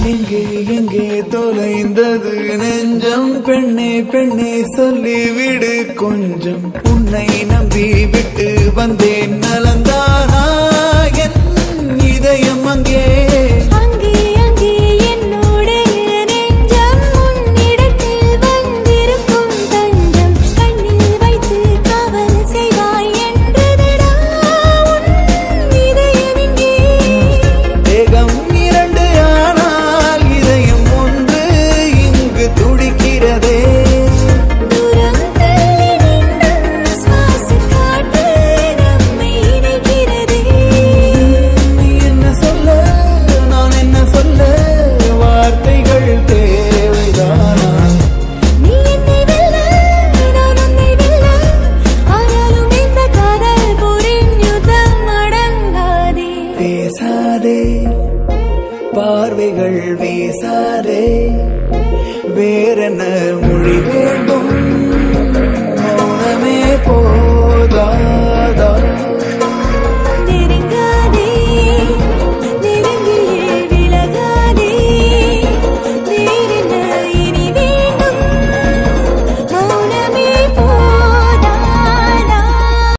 எங்கே எங்கே தொலைந்தது நெஞ்சம் பெண்ணே பெண்ணே சொல்லிவிடு கொஞ்சம் உன்னை நம்பி விட்டு வந்தேன் நலந்தானா என் இதயம் அங்கே பேசாதே பார்வைகள் வீசாதே வேறென்ன மொழி வேண்டும்